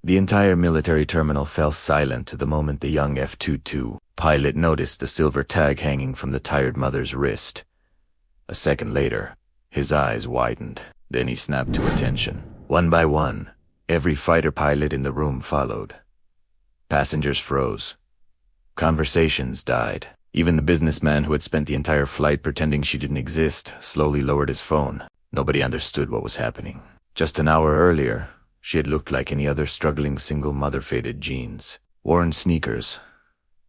The entire military terminal fell silent the moment the young F-22 pilot noticed the silver tag hanging from the tired mother's wrist. A second later, his eyes widened. Then he snapped to attention. One by one, every fighter pilot in the room followed. Passengers froze. Conversations died. Even the businessman who had spent the entire flight pretending she didn't exist slowly lowered his phone. Nobody understood what was happening. Just an hour earlier, she had looked like any other struggling single mother. Faded jeans, worn sneakers,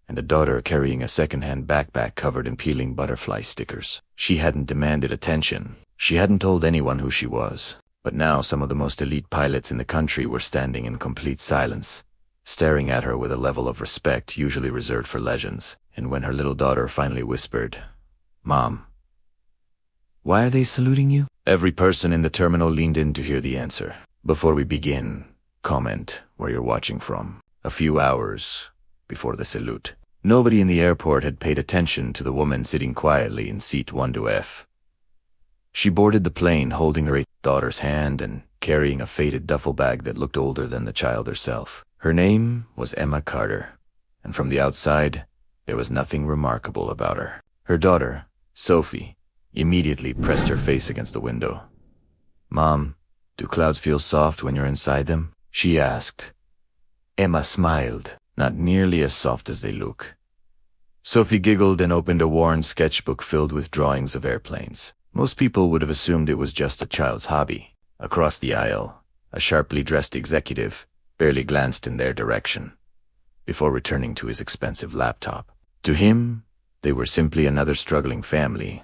and a daughter carrying a second-hand backpack covered in peeling butterfly stickers. She hadn't demanded attention. She hadn't told anyone who she was. But now some of the most elite pilots in the country were standing in complete silence, staring at her with a level of respect usually reserved for legends. And when her little daughter finally whispered, "Mom, why are they saluting you?" every person in the terminal leaned in to hear the answer. Before we begin, comment where you're watching from. A few hours before the salute, nobody in the airport had paid attention to the woman sitting quietly in seat 12F. She boarded the plane holding her daughter's hand and carrying a faded duffel bag that looked older than the child herself. Her name was Emma Carter, and from the outside, there was nothing remarkable about her. Her daughter, Sophie, immediately pressed her face against the window. "Mom, do clouds feel soft when you're inside them?" she asked. Emma smiled, not nearly as soft as they look. Sophie giggled and opened a worn sketchbook filled with drawings of airplanes. Most people would have assumed it was just a child's hobby. Across the aisle, a sharply dressed executive barely glanced in their direction before returning to his expensive laptop. To him, they were simply another struggling family,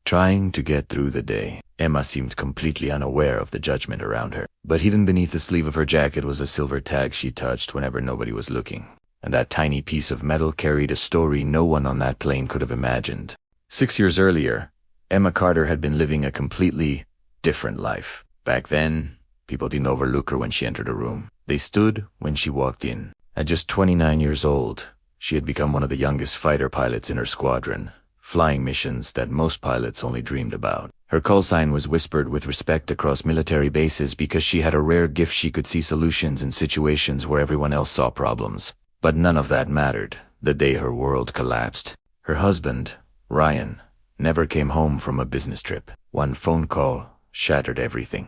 trying to get through the day. Emma seemed completely unaware of the judgment around her, but hidden beneath the sleeve of her jacket was a silver tag she touched whenever nobody was looking. And that tiny piece of metal carried a story no one on that plane could have imagined. 6 years earlier, Emma Carter had been living a completely different life. Back then, people didn't overlook her when she entered a room. They stood when she walked in. At just 29 years old, she had become one of the youngest fighter pilots in her squadron, flying missions that most pilots only dreamed about. Her call sign was whispered with respect across military bases because she had a rare gift: she could see solutions in situations where everyone else saw problems. But none of that mattered the day her world collapsed. Her husband, Ryan, never came home from a business trip. One phone call shattered everything.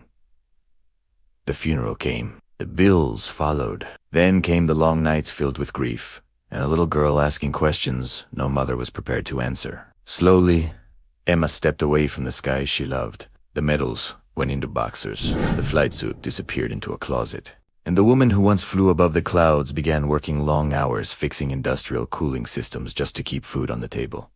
The funeral came. The bills followed. Then came the long nights filled with grief, and a little girl asking questions no mother was prepared to answer. Slowly, Emma stepped away from the skies she loved. The medals went into boxers. The flight suit disappeared into a closet. And the woman who once flew above the clouds began working long hours fixing industrial cooling systems just to keep food on the table.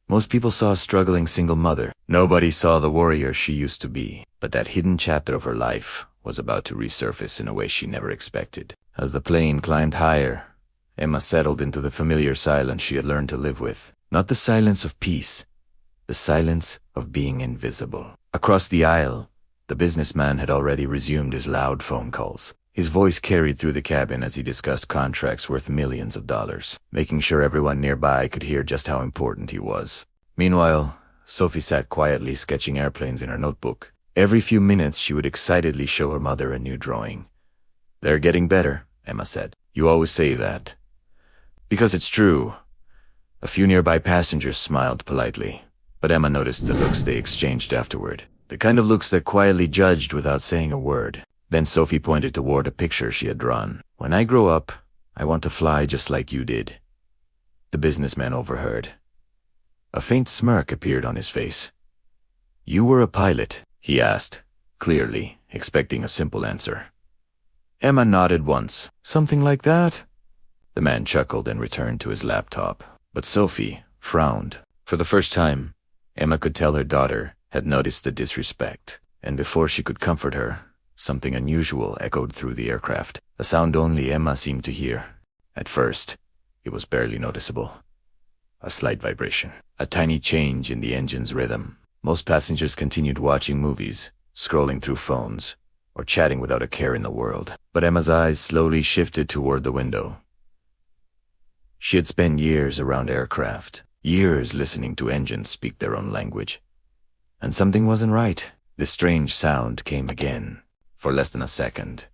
Most people saw a struggling single mother. Nobody saw the warrior she used to be. But that hidden chapter of her life was about to resurface in a way she never expected. As the plane climbed higher, Emma settled into the familiar silence she had learned to live with. Not the silence of peace, the silence of being invisible. Across the aisle, the businessman had already resumed his loud phone calls. His voice carried through the cabin as he discussed contracts worth millions of dollars, making sure everyone nearby could hear just how important he was. Meanwhile, Sophie sat quietly sketching airplanes in her notebook. Every few minutes she would excitedly show her mother a new drawing. "They're getting better," Emma said. "You always say that." Because it's true. A few nearby passengers smiled politely, but Emma noticed the looks they exchanged afterward. The kind of looks that quietly judged without saying a word. Then Sophie pointed toward a picture she had drawn. "When I grow up, I want to fly just like you did." The businessman overheard. A faint smirk appeared on his face. "You were a pilot?" he asked, clearly expecting a simple answer. Emma nodded once. "Something like that?" The man chuckled and returned to his laptop. But Sophie frowned. For the first time, Emma could tell her daughter had noticed the disrespect. And before she could comfort her, something unusual echoed through the aircraft, a sound only Emma seemed to hear. At first, it was barely noticeable. A slight vibration, a tiny change in the engine's rhythm. Most passengers continued watching movies, scrolling through phones, or chatting without a care in the world. But Emma's eyes slowly shifted toward the window. She had spent years around aircraft, years listening to engines speak their own language. And something wasn't right. This strange sound came again, for less than a second.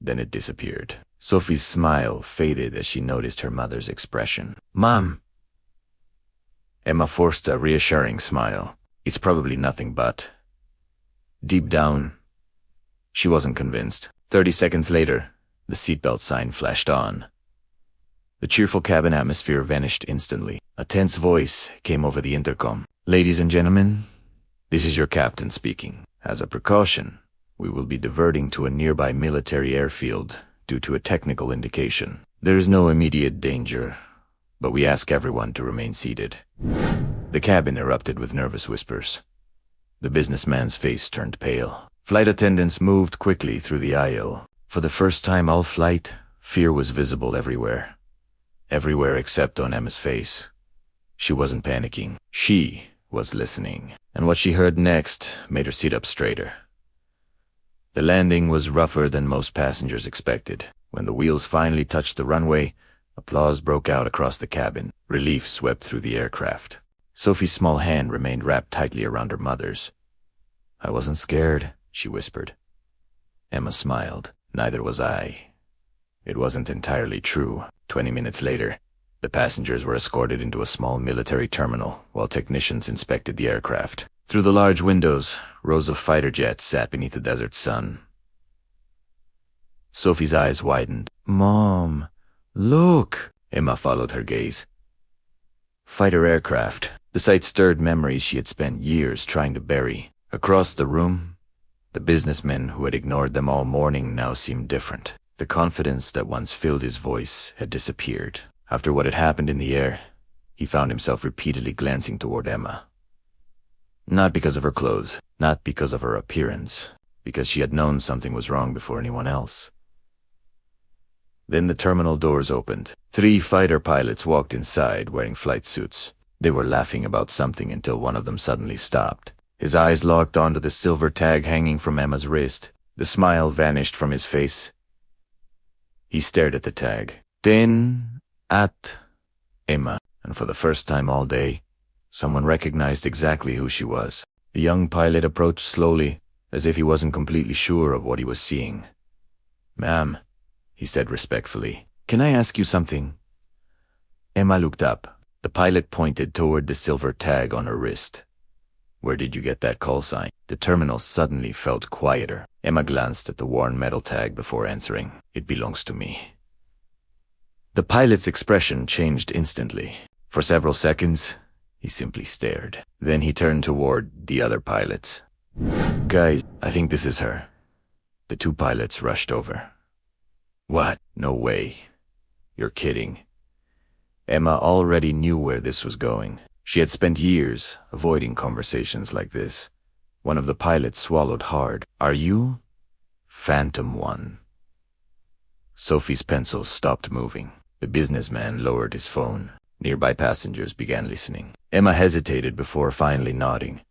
Then it disappeared. Sophie's smile faded as she noticed her mother's expression. "Mom!" Emma forced a reassuring smile. "It's probably nothing but..." Deep down, she wasn't convinced. 30 seconds later, the seatbelt sign flashed on. The cheerful cabin atmosphere vanished instantly. A tense voice came over the intercom. "Ladies and gentlemen, this is your captain speaking. As a precaution, we will be diverting to a nearby military airfield due to a technical indication. There is no immediate danger, but we ask everyone to remain seated." The cabin erupted with nervous whispers. The businessman's face turned pale. Flight attendants moved quickly through the aisle. For the first time all flight, fear was visible everywhere. Everywhere except on Emma's face. She wasn't panicking. She was listening. And what she heard next made her sit up straighter. The landing was rougher than most passengers expected. When the wheels finally touched the runway, applause broke out across the cabin. Relief swept through the aircraft. Sophie's small hand remained wrapped tightly around her mother's. "I wasn't scared," she whispered. Emma smiled. "Neither was I." It wasn't entirely true. 20 minutes later, the passengers were escorted into a small military terminal while technicians inspected the aircraft. Through the large windows, rows of fighter jets sat beneath the desert sun. Sophie's eyes widened. "Mom, look!" Emma followed her gaze. Fighter aircraft. The sight stirred memories she had spent years trying to bury. Across the room, the businessmen who had ignored them all morning now seemed different. The confidence that once filled his voice had disappeared. After what had happened in the air, he found himself repeatedly glancing toward Emma. Not because of her clothes, not because of her appearance, because she had known something was wrong before anyone else. Then the terminal doors opened. 3 fighter pilots walked inside wearing flight suits. They were laughing about something until one of them suddenly stopped. His eyes locked onto the silver tag hanging from Emma's wrist. The smile vanished from his face. He stared at the tag. "Then at Emma," and for the first time all day, someone recognized exactly who she was. The young pilot approached slowly, as if he wasn't completely sure of what he was seeing. "Ma'am," he said respectfully, "can I ask you something?" Emma looked up. The pilot pointed toward the silver tag on her wrist. "Where did you get that call sign?" The terminal suddenly felt quieter. Emma glanced at the worn metal tag before answering. "It belongs to me." The pilot's expression changed instantly. For several seconds, he simply stared. Then he turned toward the other pilots. "Guys, I think this is her." The 2 pilots rushed over. "What? No way. You're kidding." Emma already knew where this was going. She had spent years avoiding conversations like this. One of the pilots swallowed hard. "Are you Phantom One?" Sophie's pencil stopped moving. The businessman lowered his phone. Nearby passengers began listening. Emma hesitated before finally nodding.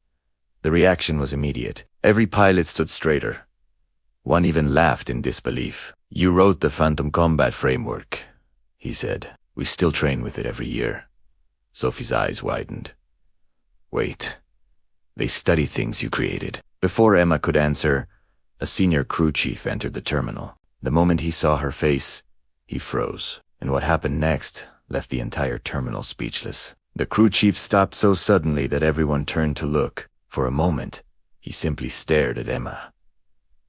The reaction was immediate. Every pilot stood straighter. One even laughed in disbelief. "You wrote the Phantom Combat Framework," he said. "We still train with it every year." Sophie's eyes widened. "Wait, they study things you created." Before Emma could answer, a senior crew chief entered the terminal. The moment he saw her face, he froze, and what happened next left the entire terminal speechless. The crew chief stopped so suddenly that everyone turned to look. For a moment, he simply stared at Emma.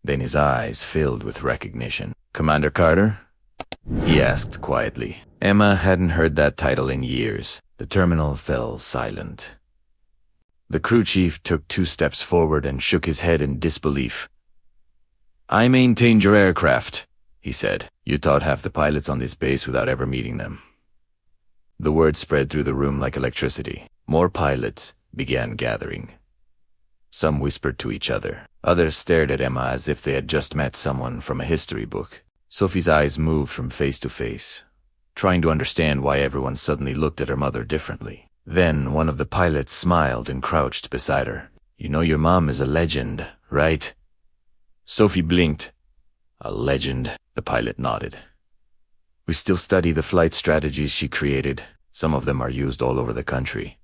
Then his eyes filled with recognition. "Commander Carter?" he asked quietly. Emma hadn't heard that title in years. The terminal fell silent. The crew chief took 2 steps forward and shook his head in disbelief. "I maintained your aircraft," he said. "You taught half the pilots on this base without ever meeting them." The word spread through the room like electricity. More pilots began gathering. Some whispered to each other. Others stared at Emma as if they had just met someone from a history book. Sophie's eyes moved from face to face, trying to understand why everyone suddenly looked at her mother differently. Then one of the pilots smiled and crouched beside her. "You know your mom is a legend, right?" Sophie blinked. "A legend?" The pilot nodded. "We still study the flight strategies she created. Some of them are used all over the country."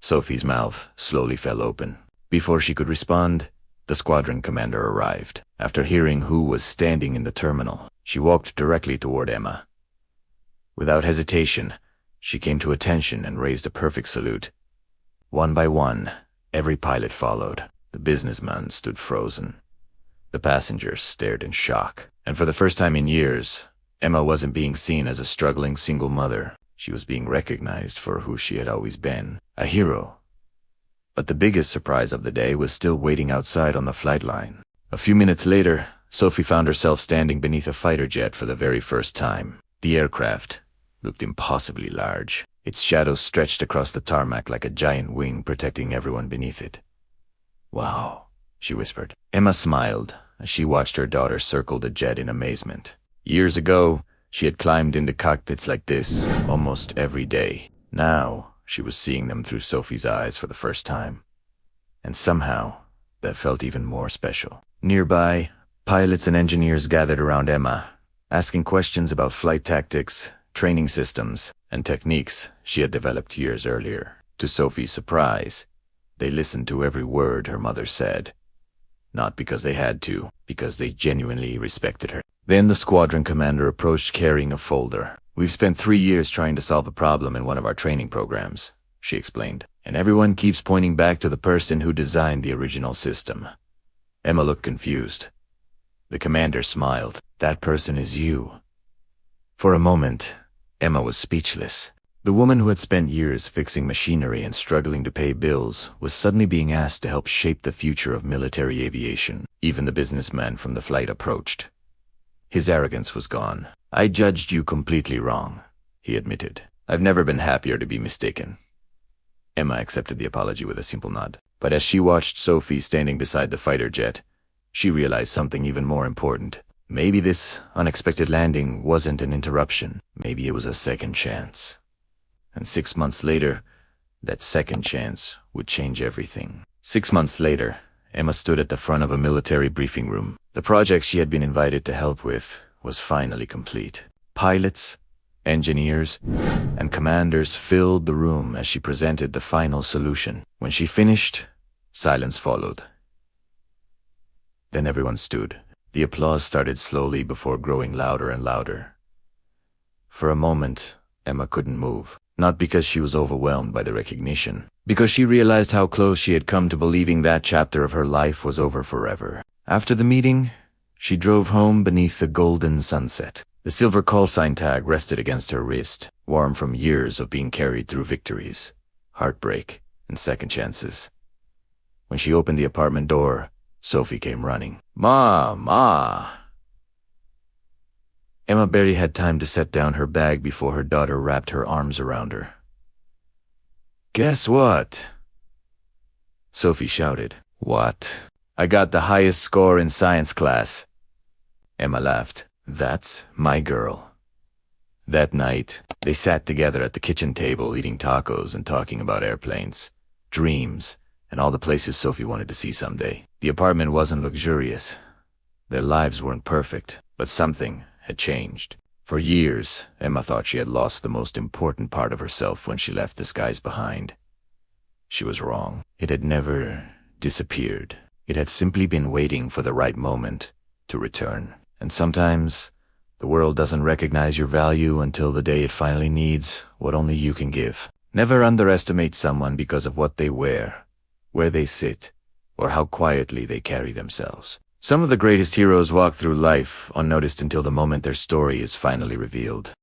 Sophie's mouth slowly fell open. Before she could respond, the squadron commander arrived. After hearing who was standing in the terminal, she walked directly toward Emma. Without hesitation, she came to attention and raised a perfect salute. One by one, every pilot followed. The businessman stood frozen. The passengers stared in shock. And for the first time in years, Emma wasn't being seen as a struggling single mother. She was being recognized for who she had always been, a hero. But the biggest surprise of the day was still waiting outside on the flight line. A few minutes later, Sophie found herself standing beneath a fighter jet for the very first time. The aircraft looked impossibly large. Its shadow stretched across the tarmac like a giant wing protecting everyone beneath it. "Wow," she whispered. Emma smiled as she watched her daughter circle the jet in amazement. Years ago, she had climbed into cockpits like this almost every day. Now, she was seeing them through Sophie's eyes for the first time. And somehow, that felt even more special. Nearby, pilots and engineers gathered around Emma, asking questions about flight tactics, training systems, and techniques she had developed years earlier. To Sophie's surprise, they listened to every word her mother said. Not because they had to, because they genuinely respected her. Then the squadron commander approached carrying a folder. "We've spent 3 years trying to solve a problem in one of our training programs," she explained. "And everyone keeps pointing back to the person who designed the original system." Emma looked confused. The commander smiled. "That person is you." For a moment, Emma was speechless. The woman who had spent years fixing machinery and struggling to pay bills was suddenly being asked to help shape the future of military aviation. Even the businessman from the flight approached. His arrogance was gone. "I judged you completely wrong," he admitted. "I've never been happier to be mistaken." Emma accepted the apology with a simple nod. But as she watched Sophie standing beside the fighter jet, she realized something even more important. Maybe this unexpected landing wasn't an interruption. Maybe it was a second chance. And 6 months later, that second chance would change everything. 6 months later, Emma stood at the front of a military briefing room. The project she had been invited to help with was finally complete. Pilots, engineers, and commanders filled the room as she presented the final solution. When she finished, silence followed. Then everyone stood. The applause started slowly before growing louder and louder. For a moment, Emma couldn't move. Not because she was overwhelmed by the recognition, because she realized how close she had come to believing that chapter of her life was over forever. After the meeting, she drove home beneath the golden sunset. The silver call sign tag rested against her wrist, warm from years of being carried through victories, heartbreak, and second chances. When she opened the apartment door, Sophie came running. Ma! Emma barely had time to set down her bag before her daughter wrapped her arms around her. "Guess what?" Sophie shouted. "What?" "I got the highest score in science class." Emma laughed. "That's my girl." That night, they sat together at the kitchen table eating tacos and talking about airplanes, dreams, and all the places Sophie wanted to see someday. The apartment wasn't luxurious. Their lives weren't perfect, but something had changed. For years, Emma thought she had lost the most important part of herself when she left the skies behind. She was wrong. It had never disappeared. It had simply been waiting for the right moment to return. And sometimes, the world doesn't recognize your value until the day it finally needs what only you can give. Never underestimate someone because of what they wear, where they sit, or how quietly they carry themselves. Some of the greatest heroes walk through life unnoticed until the moment their story is finally revealed.